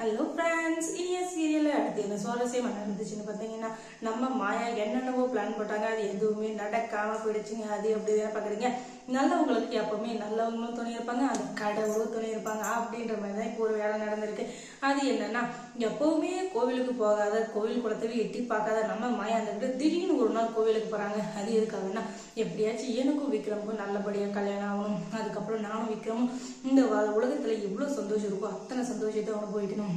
Hello friends, இனிய சீரியலில் அடுத்து என்ன சுவாரஸ்யமாக நடந்துச்சுன்னு பார்த்தீங்கன்னா, நம்ம மாயா என்னென்னவோ பிளான் போட்டாங்க, அது எதுவுமே நடக்காமல் போயிடுச்சுங்க. அது எப்படி தான் பார்க்குறீங்க, நல்லவங்களுக்கு எப்பவுமே நல்லவங்களும் துணை இருப்பாங்க, அந்த கடவுளும் துணை இருப்பாங்க அப்படின்ற மாதிரி தான் இப்போ ஒரு வேலை நடந்திருக்கு. அது என்னன்னா, எப்பவுமே கோவிலுக்கு போகாத, கோவில் குளத்தவே எட்டி பார்க்காத நம்ம மாயா வந்துட்டு திடீர்னு ஒரு நாள் கோவிலுக்கு போகிறாங்க. அது எதுக்காகன்னா, எப்படியாச்சும் எனக்கும் விக்ரமுக்கும் நல்லபடியாக கல்யாணம் ஆகணும், அதுக்கப்புறம் நானும் விக்ரமும் இந்த உலகத்தில் எவ்வளோ சந்தோஷம் இருக்கோ அத்தனை சந்தோஷத்தை அவனை போய்க்கணும்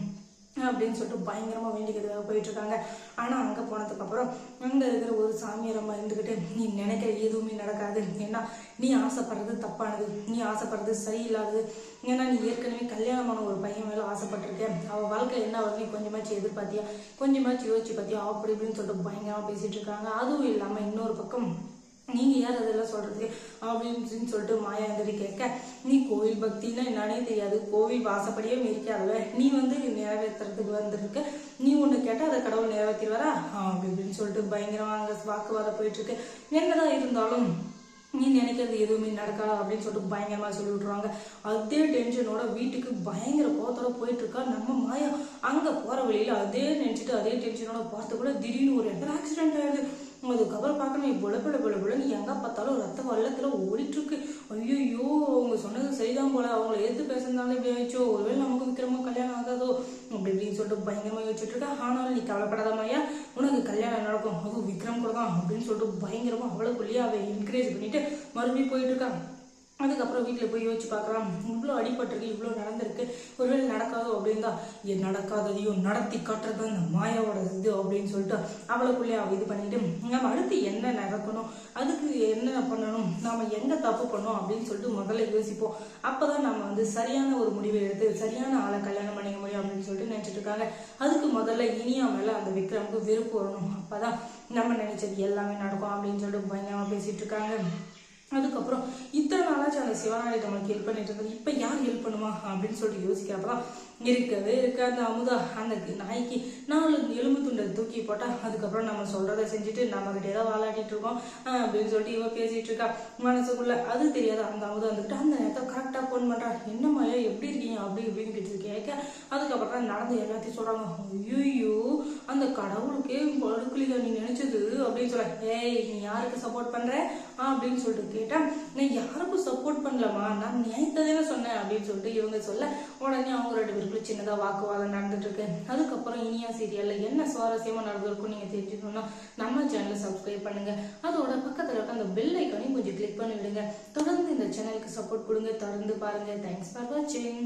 அப்படின்னு சொல்லிட்டு பயங்கரமா வேண்டிக்கிறதுக்காக போயிட்டு இருக்காங்க. ஆனா அங்க போனதுக்கு அப்புறம் அங்க இருக்கிற ஒரு சாமியார் அம்மா இருந்துகிட்டு, நீ நினைக்கிற எதுவுமே நடக்காது, ஏன்னா நீ ஆசைப்படுறது தப்பானது, நீ ஆசைப்படுறது சரியில்லாதது, ஏன்னா நீ ஏற்கனவே கல்யாணமான ஒரு பையன் மேல ஆசைப்பட்டிருக்க, அவ வாழ்க்கை என்ன வருது நீ கொஞ்சமாச்சு எதிர்பார்த்தியா, கொஞ்சமாச்சு யோசிச்சு பார்த்தியா அப்படி இப்படின்னு சொல்லிட்டு பயங்கரமா பேசிட்டு இருக்காங்க. அதுவும் இல்லாம இன்னொரு பக்கம், நீங்க யார் அதெல்லாம் சொல்றதுக்கு அப்படின்னு சொல்லிட்டு மாயா வந்துட்டு கேட்க, நீ கோவில் பக்தின்னா என்னன்னே தெரியாது, கோவில் வாசப்படியே மிதிக்காதவ, நீ நிறைவேற்றுறதுக்கு வந்துருக்கு, நீ ஒண்ணு கேட்டா அதை கடவுள் நிறைவேற்றிடுவாரா அப்படி இப்படின்னு சொல்லிட்டு பயங்கரமா அங்க வாக்குவாதம் போயிட்டு இருக்கு. என்னதான் இருந்தாலும் நீ நினைக்கிறது எதுவுமே நடக்காது அப்படின்னு சொல்லிட்டு பயங்கரமா சொல்லி விட்டுருவாங்க. அதே டென்ஷனோட வீட்டுக்கு பயங்கர கோவத்தோட போயிட்டு இருக்கா நம்ம மாயா. அங்க போற வழியில அதே நினைச்சிட்டு அதே டென்ஷனோட பார்த்துக்குள்ள திடீர்னு ஒரு இடத்துல ஆக்சிடென்ட் ஆயிடுது. அதுக்கப்புறம் பார்க்கணும், பொல நீ எங்க பார்த்தாலும் ரத்த வெள்ளத்துல ஓடிட்டு இருக்கு. ஐயோ, அவங்க சொன்னது சரிதான் போல, அவங்களை எதிர்த்து பேசுறதுனால இப்படி ஆயிடுச்சோ, ஒருவேளை நமக்கு விக்ரமா கல்யாணம் ஆகாதோ அப்படி இப்படின்னு சொல்லிட்டு பயங்கரமா யோசிச்சுட்டு இருக்கா. ஆனாலும் நீ கவலைப்படாத மாயா, உனக்கு கல்யாணம் நடக்கும், அதுவும் விக்ரம் கூட தான் அப்படின்னு சொல்லிட்டு பயங்கரமா அவளுக்குள்ளேயே அவ என்கரேஜ் பண்ணிட்டு மறுபடியும் போயிட்டு இருக்கான். அதுக்கப்புறம் வீட்டில் போய் யோசிச்சு பார்க்கலாம், இவ்வளோ அடிபட்டிருக்கு, இவ்வளோ நடந்திருக்கு, ஒருவேளை நடக்காதோ அப்படின்னா என் நடக்காததையும் நடத்தி காட்டுறது அந்த மாயாவோட இது அப்படின்னு சொல்லிட்டு அவளுக்குள்ளேயே அவள் இது பண்ணிட்டு, நம்ம அடுத்து என்ன நடக்கணும், அதுக்கு என்ன பண்ணணும், நாம எங்க தப்பு பண்ணோம் அப்படின்னு சொல்லிட்டு முதல்ல யோசிப்போம். அப்போதான் நம்ம சரியான ஒரு முடிவை எடுத்து சரியான ஆளை கல்யாணம் பண்ணிக்க முடியும் அப்படின்னு சொல்லிட்டு நினைச்சிட்டு இருக்காங்க. அதுக்கு முதல்ல இனியா மேல அந்த விக்ரமுக்கு வெறுப்பு வரணும், அப்பதான் நம்ம நினைச்சது எல்லாமே நடக்கும் அப்படின்னு சொல்லிட்டு பயங்கரமா பேசிட்டு இருக்காங்க. அதுக்கப்புறம் இத்தனை நாளாச்சும் அந்த சிவனாடி நம்மளுக்கு ஹெல்ப் பண்ணிட்டு இருந்தது, இப்ப யார் ஹெல்ப் பண்ணுமா அப்படின்னு சொல்லிட்டு யோசிக்கிறப்பதான் இருக்கவே இருக்க அந்த அமுதா அந்த நாய்க்கு 4 எலும்பு துண்டை தூக்கி போட்டா, அதுக்கப்புறம் நம்ம சொல்றதை செஞ்சுட்டு நம்ம கிட்ட ஏதாவது வாழாட்டிட்டு இருக்கோம் அப்படின்னு சொல்லிட்டு இவ பேசிட்டு இருக்கா மனசுக்குள்ள. அது தெரியாத அந்த அமுதா வந்துட்டு அந்த நேரத்தை கரெக்டா போன் பண்றா, என்ன மாயா எப்படி இருக்கீங்க அப்படி இப்படின்னு கேட்க, அதுக்கப்புறம் தான் நடந்து எல்லாத்தையும் சொல்றாங்க. ஐயோ, அந்த கடவுளுக்கே படுக்கலையா நீ நினைச்சது அப்படின்னு சொல்ல, ஏய் நீ யாருக்கு சப்போர்ட் பண்ற அப்படின்னு சொல்லிட்டு கேட்டா, நான் யாருக்கும் சப்போர்ட் பண்ணலமா, நான் நியாயத்ததானே சொன்னேன் அப்படின்னு சொல்லிட்டு இவங்க சொல்ல, உடனே அவங்க 2 பேருக்குள்ள சின்னதா வாக்குவாதம் நடந்துட்டு இருக்கு. அதுக்கப்புறம் இனியா சீரியல்ல என்ன சுவாரஸ்யமா நடந்திருக்கும் நீங்க தெரிஞ்சுக்கணும்னா நம்ம சேனலை சப்ஸ்கிரைப் பண்ணுங்க, அதோட பக்கத்துல இருக்க அந்த பெல் ஐக்கானையும் கொஞ்சம் கிளிக் பண்ணி விடுங்க. தொடர்ந்து இந்த சேனலுக்கு சப்போர்ட் கொடுங்க, தொடர்ந்து பாருங்க. தேங்க்ஸ் ஃபார் வாட்சிங்.